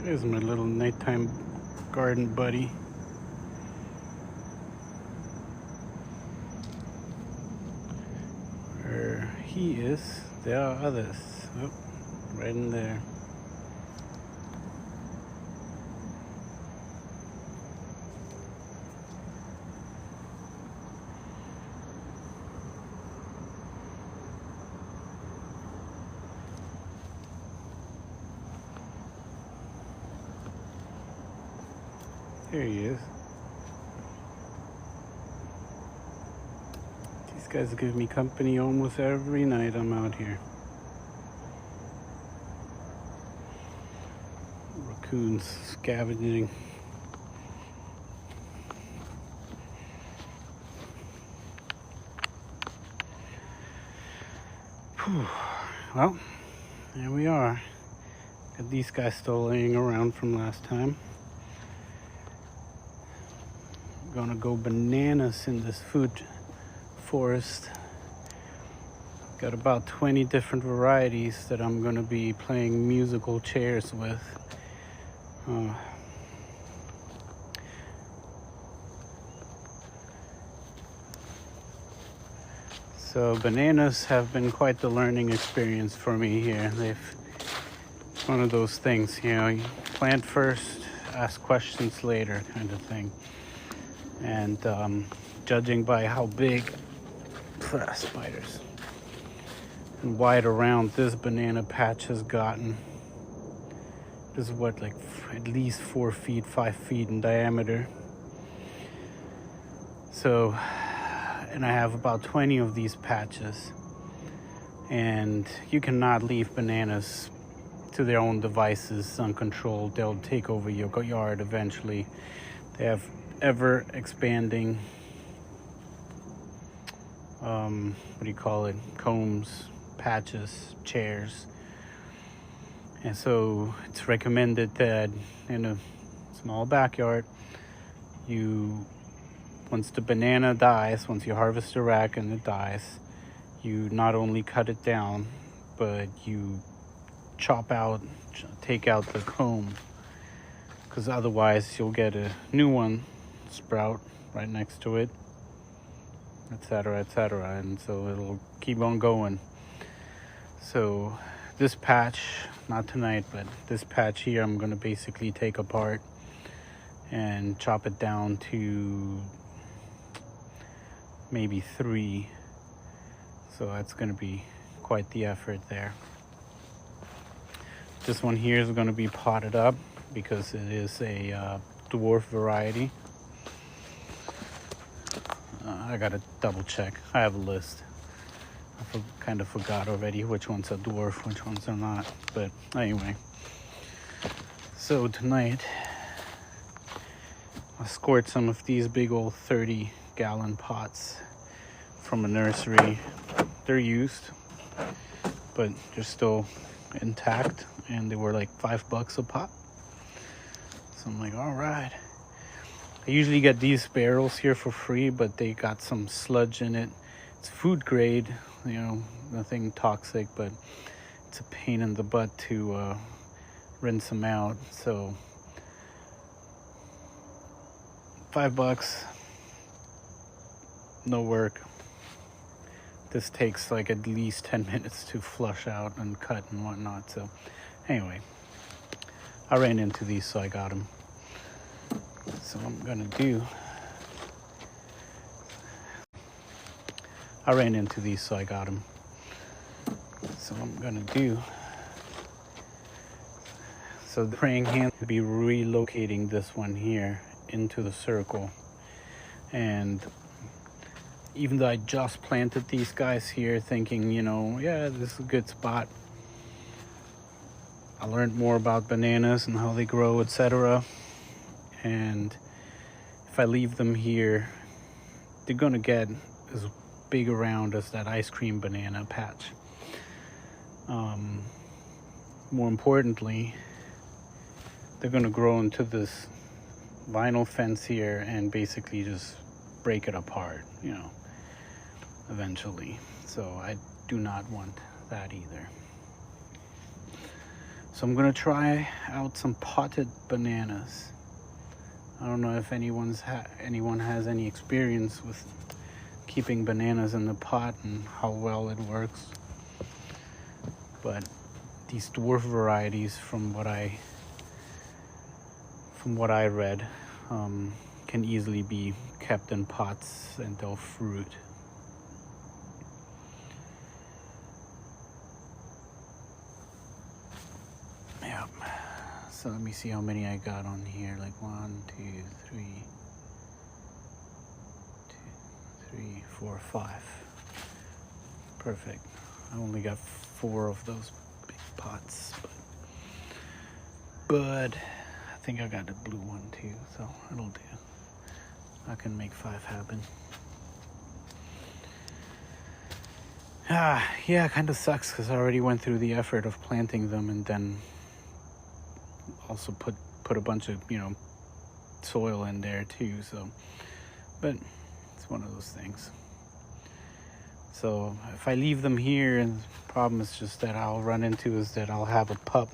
There's my little nighttime garden buddy. Where he is, there are others. Oh, right in there. There he is. These guys give me company almost every night I'm out here. Raccoons scavenging. Whew. Well, there we are. Got these guys still laying around from last time. Gonna go bananas in this food forest. Got about 20 different varieties that I'm gonna be playing musical chairs with. So bananas have been quite the learning experience for me here. It's one of those things, you know, you plant first, ask questions later kind of thing. And judging by how big spiders and wide around this banana patch has gotten, this is what, like at least 4 feet, 5 feet in diameter. So, and I have about 20 of these patches, and you cannot leave bananas to their own devices uncontrolled. They'll take over your yard eventually. They have ever expanding combs, patches, chairs, and so it's recommended that in a small backyard, once the banana dies, once you harvest the rack and it dies, you not only cut it down, but you take out the comb, because otherwise you'll get a new one sprout right next to it, etc., and so it'll keep on going. So this patch, not tonight, but this patch here, I'm going to basically take apart and chop it down to maybe 3. So that's going to be quite the effort there. This one here is going to be potted up because it is a dwarf variety. I gotta double check. I have a list. I kind of forgot already which ones are dwarf, which ones are not. But anyway, so tonight I scored some of these big old 30-gallon pots from a nursery. They're used, but they're still intact, and they were like $5 a pop. So I'm like, all right. I usually get these barrels here for free, but they got some sludge in it. It's food grade, you know, nothing toxic, but it's a pain in the butt to rinse them out. So $5, no work. This takes like at least 10 minutes to flush out and cut and whatnot. So anyway, I ran into these, so I got them. So I'm gonna do, I ran into these, so I got them. So I'm gonna do, so the praying hand will be relocating this one here into the circle. And even though I just planted these guys here thinking, you know, yeah, this is a good spot, I learned more about bananas and how they grow, etc. And if I leave them here, they're gonna get as big around as that ice cream banana patch. More importantly, they're gonna grow into this vinyl fence here and basically just break it apart, you know, eventually. So I do not want that either. So I'm gonna try out some potted bananas. I don't know if anyone has any experience with keeping bananas in the pot and how well it works. But these dwarf varieties, from what I read, can easily be kept in pots and they'll fruit. Yep. So let me see how many I got on here. Like 1, 2, 3, 4, 5. Perfect. I only got 4 of those big pots, but I think I got the blue one too, so it'll do. I can make 5 happen. Yeah, it kind of sucks because I already went through the effort of planting them and then also put a bunch of, soil in there too, so, but it's one of those things. So if I leave them here, and the problem is just that I'll run into is that I'll have a pup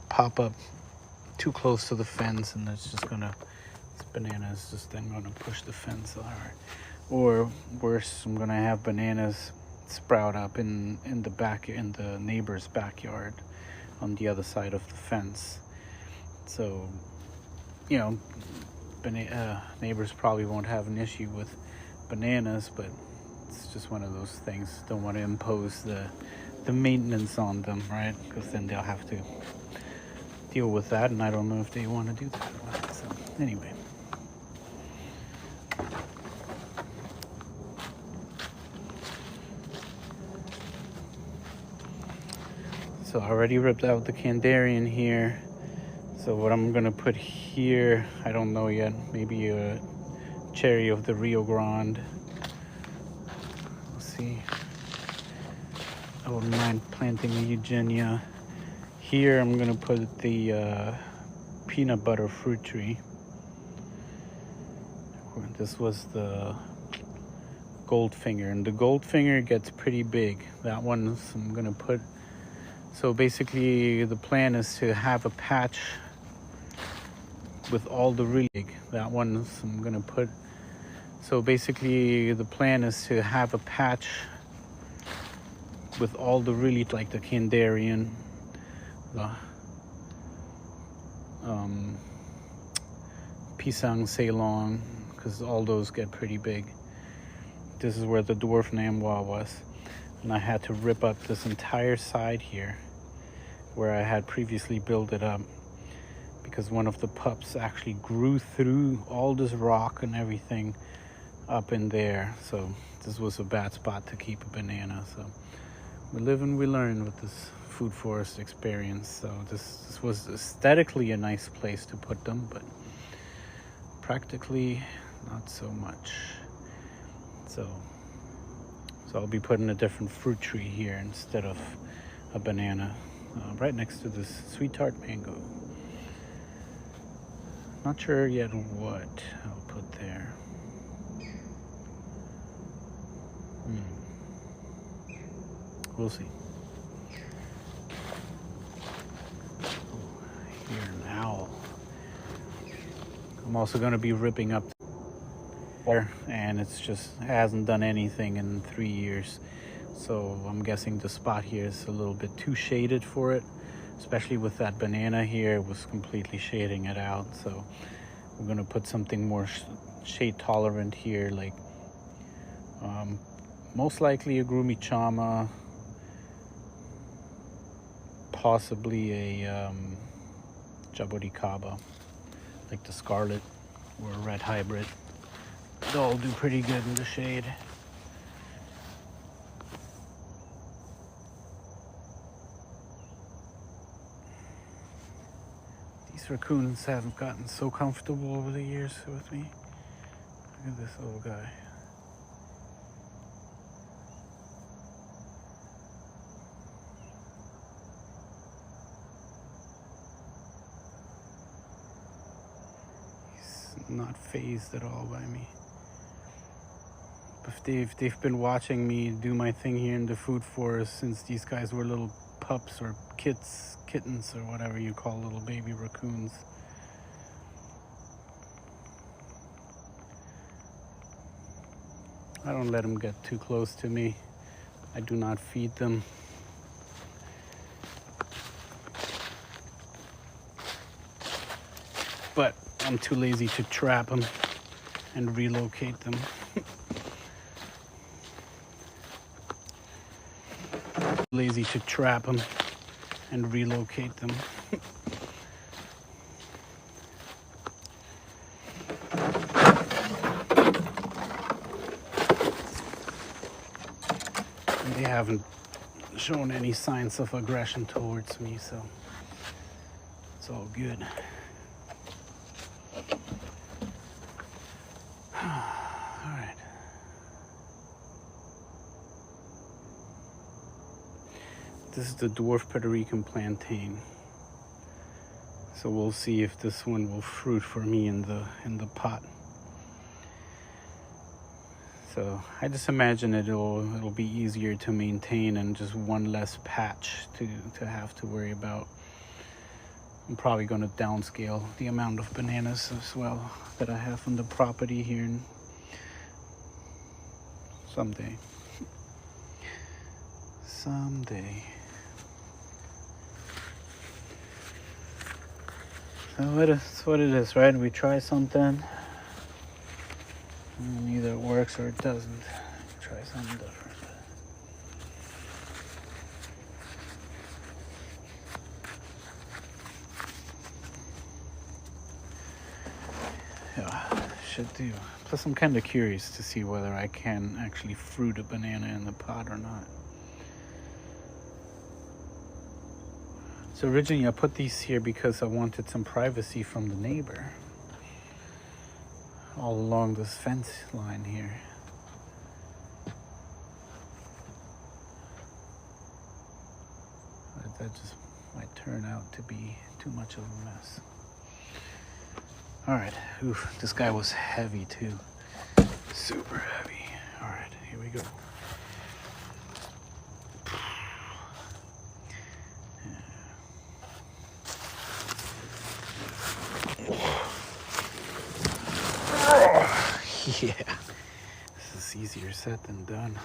pop up too close to the fence, and this banana is just then gonna push the fence hard. Or worse, I'm gonna have bananas sprout up in the neighbor's backyard on the other side of the fence. So, neighbors probably won't have an issue with bananas, but it's just one of those things. Don't want to impose the maintenance on them, right? Because then they'll have to deal with that, and I don't know if they want to do that or not. So anyway. So I already ripped out the Candarian here. So what I'm gonna put here, I don't know yet. Maybe a cherry of the Rio Grande. Let's see. I wouldn't mind planting a Eugenia. Here I'm gonna put the peanut butter fruit tree. This was the Goldfinger, and the Goldfinger gets pretty big. That one I'm gonna put. So basically, the plan is to have a patch with all the really big. That one I'm gonna put. So basically, the plan is to have a patch with all the really, like the Candarian, the Pisang Ceylon, because all those get pretty big. This is where the Dwarf Namwa was. And I had to rip up this entire side here where I had previously built it up, because one of the pups actually grew through all this rock and everything up in there. So this was a bad spot to keep a banana. So we live and we learn with this food forest experience. So this was aesthetically a nice place to put them, but practically not so much. So I'll be putting a different fruit tree here instead of a banana, right next to this sweet tart mango. Not sure yet what I'll put there. We'll see. Here now. I'm also going to be ripping up there, and it hasn't done anything in 3 years. So I'm guessing the spot here is a little bit too shaded for it, especially with that banana here. It was completely shading it out. So we're going to put something more shade tolerant here, like most likely a Grumichama, possibly a Jaboticaba, like the Scarlet or a Red Hybrid. They'll all do pretty good in the shade. These raccoons have gotten so comfortable over the years with me. Look at this little guy. He's not fazed at all by me. If they've been watching me do my thing here in the food forest since these guys were little pups or kittens or whatever you call little baby raccoons. I don't let them get too close to me. I do not feed them. But I'm too lazy to trap them and relocate them. Lazy to trap them and relocate them. And they haven't shown any signs of aggression towards me, so it's all good. Alright. This is the Dwarf Puerto Rican Plantain. So we'll see if this one will fruit for me in the pot. So I just imagine it'll be easier to maintain and just one less patch to have to worry about. I'm probably going to downscale the amount of bananas as well that I have on the property here someday. So it's what it is, right? We try something and either it works or it doesn't. Try something different. Yeah, should do. Plus I'm kind of curious to see whether I can actually fruit a banana in the pot or not. So originally I put these here because I wanted some privacy from the neighbor all along this fence line here. But that just might turn out to be too much of a mess. Alright, oof, this guy was heavy too. Super heavy. Alright, here we go. Yeah, this is easier said than done.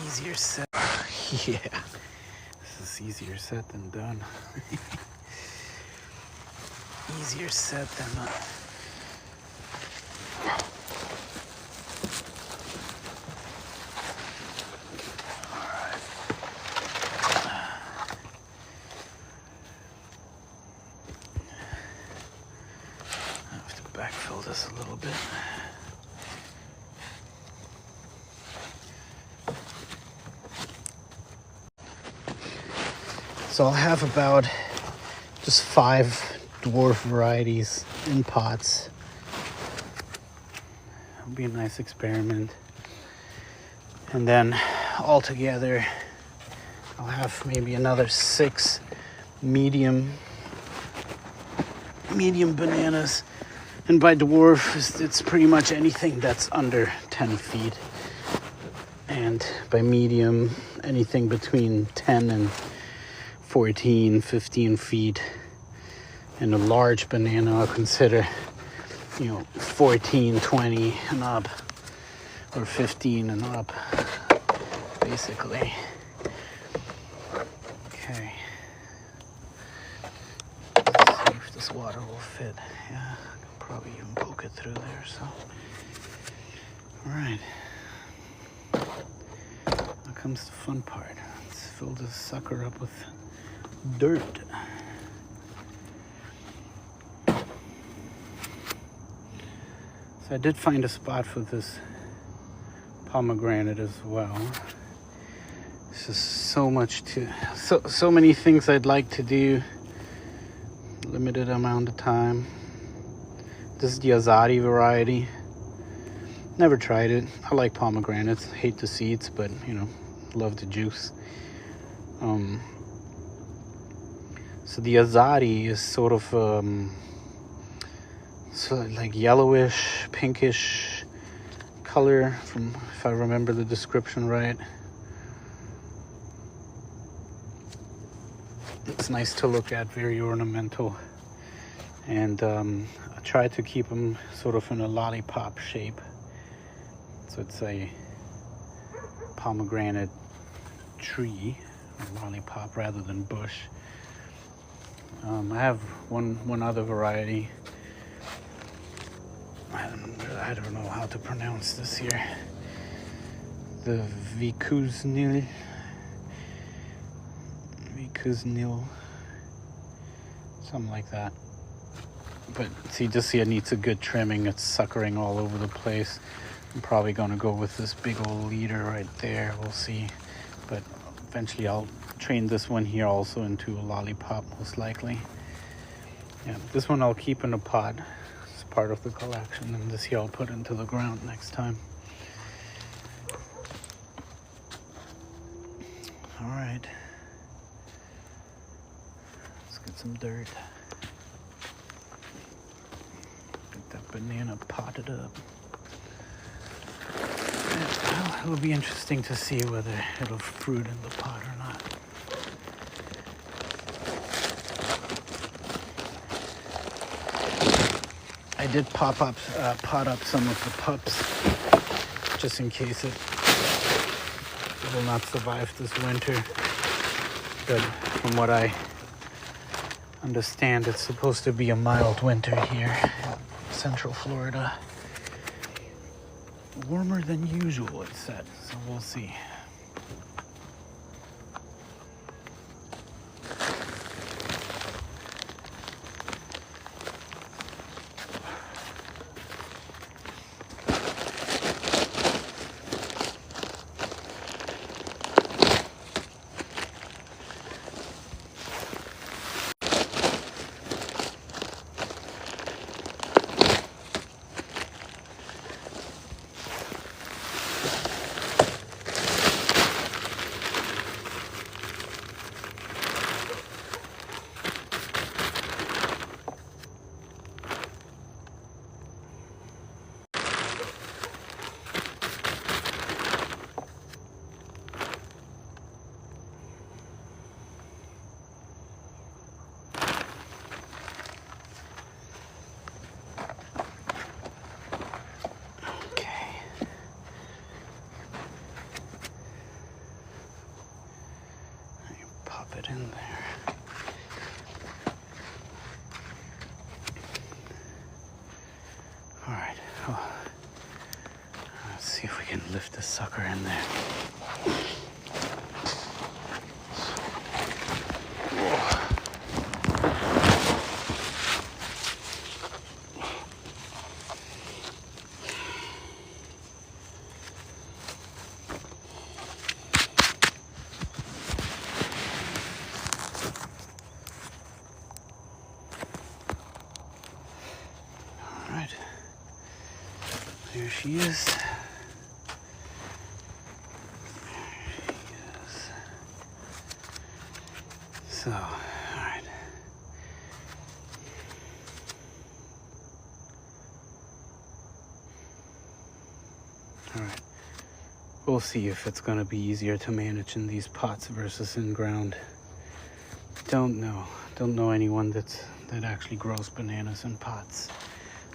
Easier said. Yeah, this is easier said than done. Easier said than done. Backfill this a little bit. So I'll have about just 5 dwarf varieties in pots. It'll be a nice experiment. And then altogether I'll have maybe another 6 medium bananas. And by dwarf, it's pretty much anything that's under 10 feet. And by medium, anything between 10 and 14, 15 feet. And a large banana, I'll consider, 14, 20 and up. Or 15 and up, basically. Okay. Let's see if this water will fit. Yeah. Probably even poke it through there, so. All right. Now comes the fun part. Let's fill this sucker up with dirt. So I did find a spot for this pomegranate as well. There's just so many things I'd like to do. Limited amount of time. This is the Azadi variety. Never tried it. I like pomegranates. Hate the seeds, but love the juice. So the Azadi is sort of like yellowish, pinkish color, from if I remember the description right. It's nice to look at, very ornamental. And I try to keep them sort of in a lollipop shape. So it's a pomegranate tree, or lollipop rather than bush. I have one other variety. I don't know how to pronounce this here. The Vicuznil, something like that. But see, it needs a good trimming. It's suckering all over the place. I'm probably gonna go with this big old leader right there. We'll see. But eventually I'll train this one here also into a lollipop, most likely. Yeah, this one I'll keep in a pot. It's part of the collection, and this here I'll put into the ground next time. All right. Let's get some dirt. Get that banana potted up. Well, it'll be interesting to see whether it'll fruit in the pot or not. I did pot up some of the pups, just in case it will not survive this winter. But from what I understand, it's supposed to be a mild winter here in Central Florida. Warmer than usual, it said, so we'll see. It in there. All right. Oh. Let's see if we can lift this sucker in there. There she is. So, all right. All right. We'll see if it's going to be easier to manage in these pots versus in ground. Don't know anyone that actually grows bananas in pots,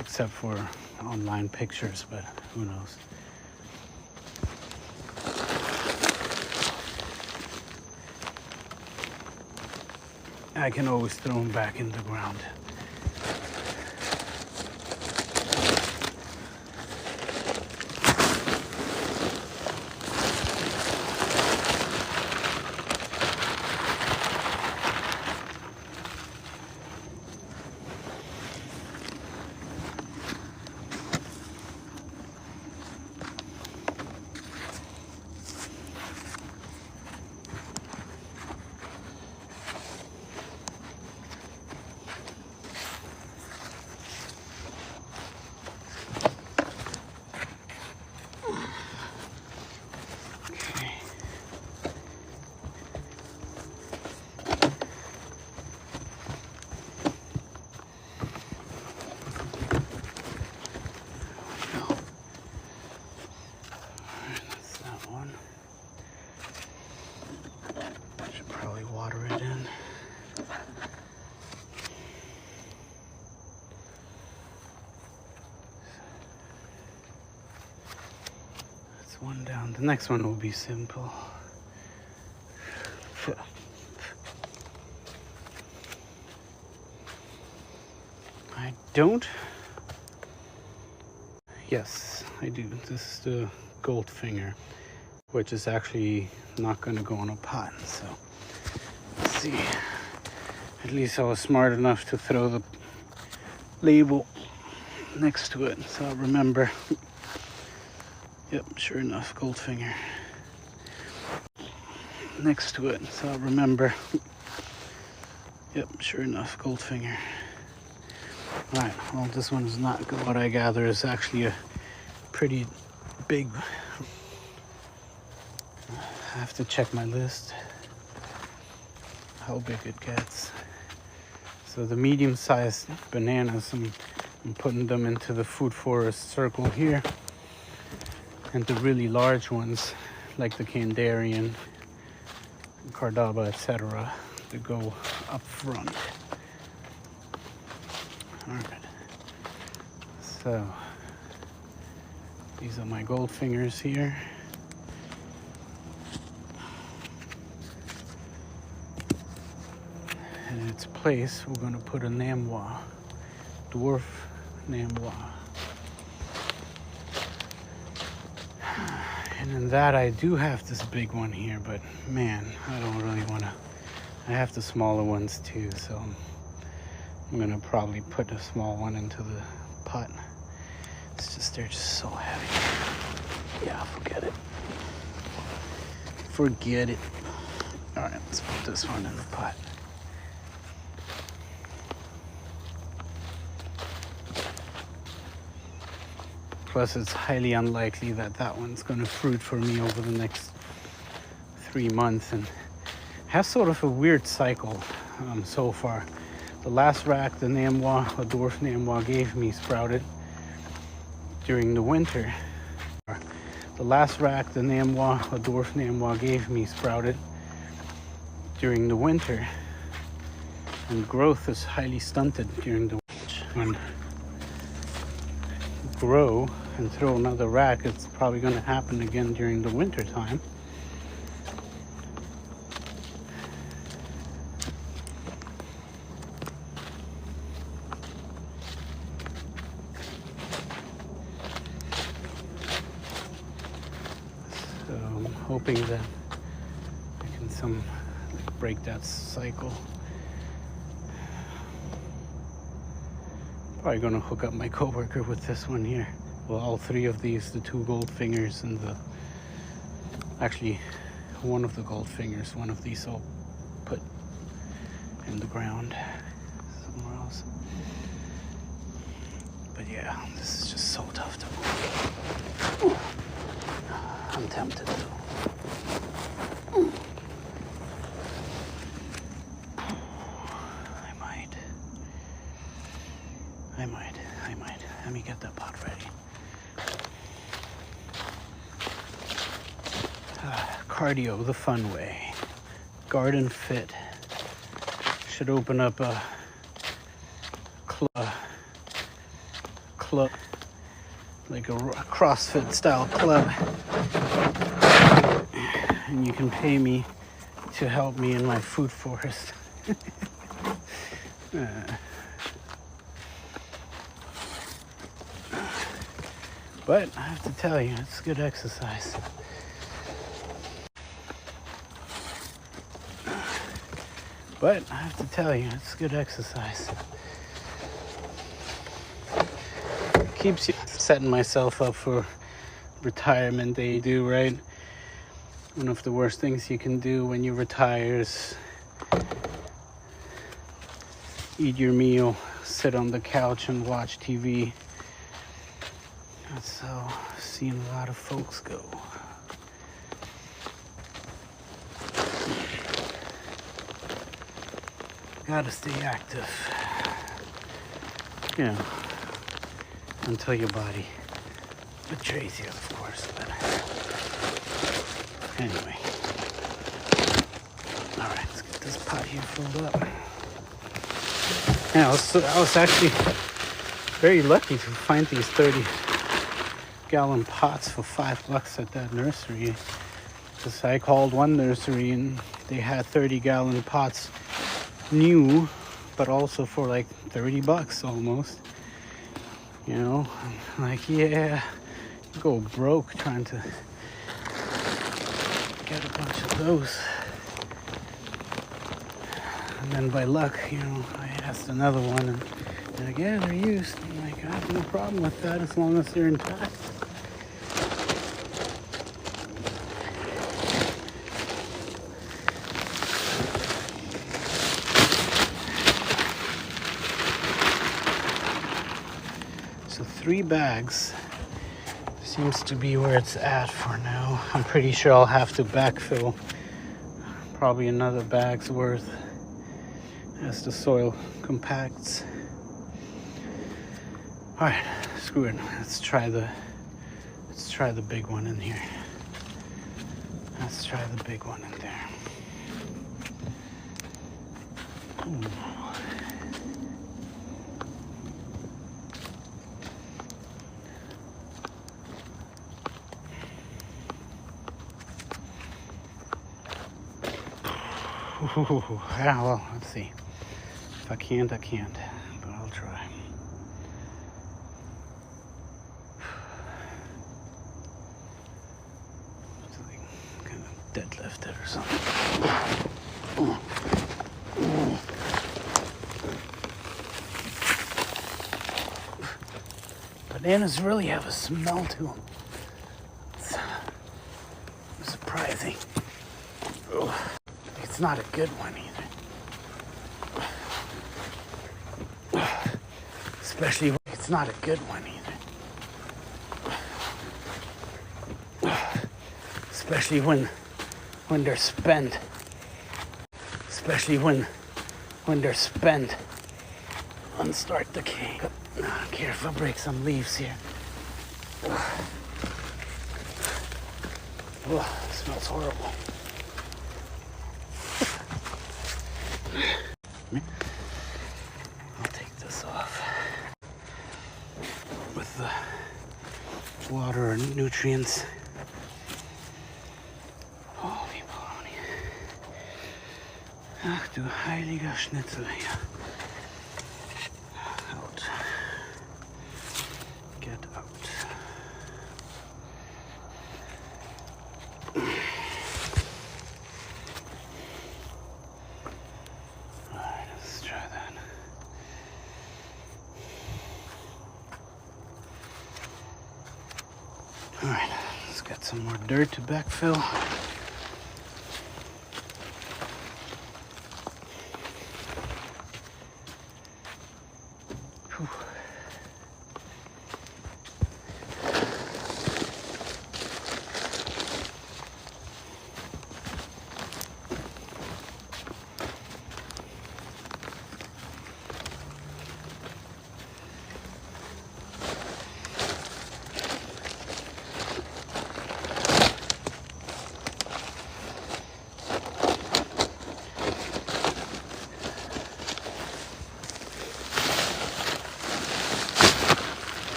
except for online pictures, but who knows. I can always throw them back in the ground. Water it in. That's one down. The next one will be simple. I don't. Yes, I do. This is the Goldfinger, which is actually not going to go in a pot. So let's see. At least I was smart enough to throw the label next to it, so I'll remember. Yep, sure enough, Goldfinger. Next to it, so I'll remember. Yep, sure enough, Goldfinger. Alright, well, this one is not good. What I gather is actually a pretty big. I have to check my list, how big it gets. So the medium-sized bananas, I'm putting them into the food forest circle here. And the really large ones, like the Kandarian, Cardaba, etc., they go up front. Alright. So these are my Goldfingers here. And in its place, we're going to put a Namwa, Dwarf Namwa. And in that, I do have this big one here, but man, I don't really want to. I have the smaller ones too, so I'm going to probably put a small one into the pot. It's just, they're just so heavy. Yeah, forget it. Forget it. All right, let's put this one in the pot. Plus, it's highly unlikely that that one's going to fruit for me over the next 3 months, and has sort of a weird cycle so far. The last rack the Namwa, a Dwarf Namwa, gave me sprouted during the winter. The last rack the Namwa, a Dwarf Namwa, gave me sprouted during the winter, and growth is highly stunted during the winter. When grow and throw another rack, it's probably going to happen again during the winter time. So I'm hoping that I can break that cycle. Probably gonna hook up my coworker with this one here. Well, all three of these, the two Goldfingers and actually one of the Goldfingers, one of these I'll put in the ground somewhere else. But yeah, this is just so tough to move. I'm tempted though. I might. Let me get that pot ready. Cardio the fun way. Garden Fit. Should open up a club, like a CrossFit style club. And you can pay me to help me in my food forest. But I have to tell you, it's good exercise. But I have to tell you, it's good exercise. Keeps you setting myself up for retirement day, right? One of the worst things you can do when you retire is eat your meal, sit on the couch and watch TV. That's how I've seen a lot of folks go. Gotta stay active. You know, until your body betrays you, of course. But anyway. Alright, let's get this pot here filled up. Yeah, I was actually very lucky to find these 30 gallon pots for $5 at that nursery. Because I called one nursery and they had 30-gallon pots new, but also for like $30 almost. You know, I'm like, yeah, you go broke trying to get a bunch of those. And then by luck, you know, I asked another one and they're like, yeah, they're used. I'm like, I have no problem with that as long as they're intact. So 3 bags seems to be where it's at for now. I'm pretty sure I'll have to backfill probably another bag's worth as the soil compacts. All right, screw it. Let's try the big one in here. Let's try the big one in there. Ooh. Yeah, well, let's see. If I can't, I can't, but I'll try. So like kind of deadlift it or something. Bananas really have a smell to them. It's surprising. Ugh. It's not a good one either. Especially when it's not a good one either. Especially when they're spent. Especially when they're spent. Unstart the cake. Careful, break some leaves here. Oh, it smells horrible. I'll take this off with the water and nutrients. Holy baloney. Ach du heiliger Schnitzel hier. Out. Get out. Alright, let's get some more dirt to backfill. Whew.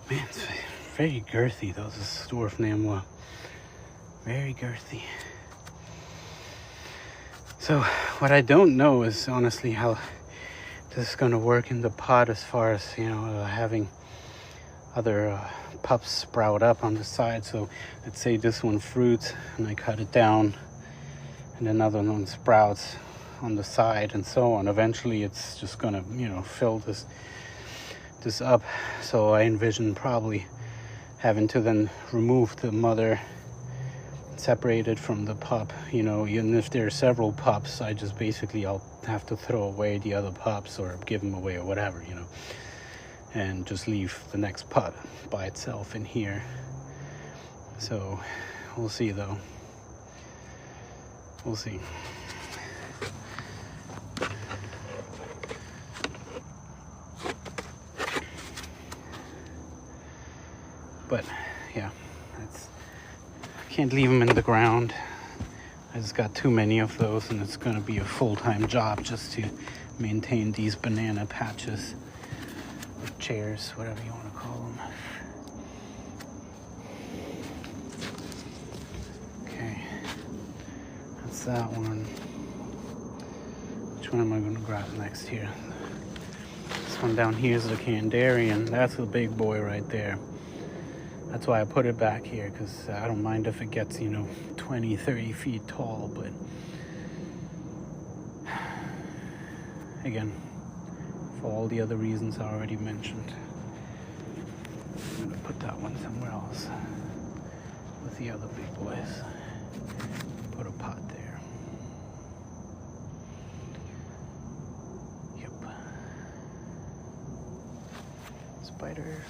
Man, it's very girthy though, this Dwarf Namwa. Very girthy. So, what I don't know is honestly how this is going to work in the pot as far as, you know, having other pups sprout up on the side. So, let's say this one fruits and I cut it down and another one sprouts. on the side and so on. Eventually it's just gonna, you know, fill this up. So I envision probably having to then remove the mother, separate it from the pup, you know. Even if there are several pups, I just basically, I'll have to throw away the other pups or give them away or whatever, you know, and just leave the next pup by itself in here. So we'll see though. We'll see. But yeah, can't leave them in the ground. I just got too many of those, and it's gonna be a full-time job just to maintain these banana patches, or chairs, whatever you want to call them. Okay, that's that one. Which one am I gonna grab next here? This one down here is the Kandarian. That's the big boy right there. That's why I put it back here, because I don't mind if it gets, you know, 20, 30 feet tall, but again, for all the other reasons I already mentioned, I'm gonna put that one somewhere else with the other big boys. Put a pot there. Yep. Spiders.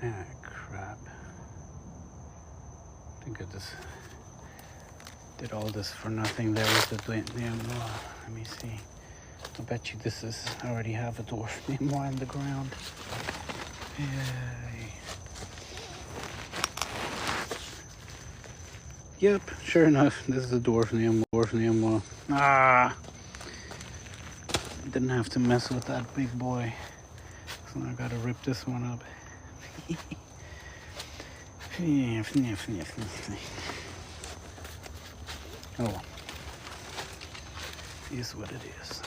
Ah, crap. I think I just did all this for nothing. There was the Namwa. Let me see. I bet you this is, I already have a dwarf Namwa in the ground. Yay. Yep, sure enough, this is a dwarf Namwa. Ah! Didn't have to mess with that big boy. So I gotta rip this one up. Oh well. Is what it is.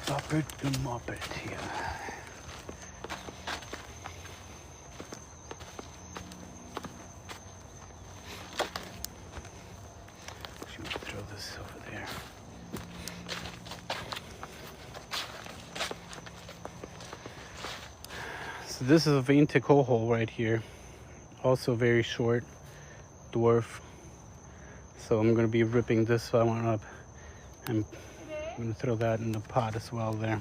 Stop it, and mop it here. Should throw this over there. So this is a Veinte Cohol right here. Also very short, dwarf. So I'm gonna be ripping this one up. I'm gonna throw that in the pot as well there.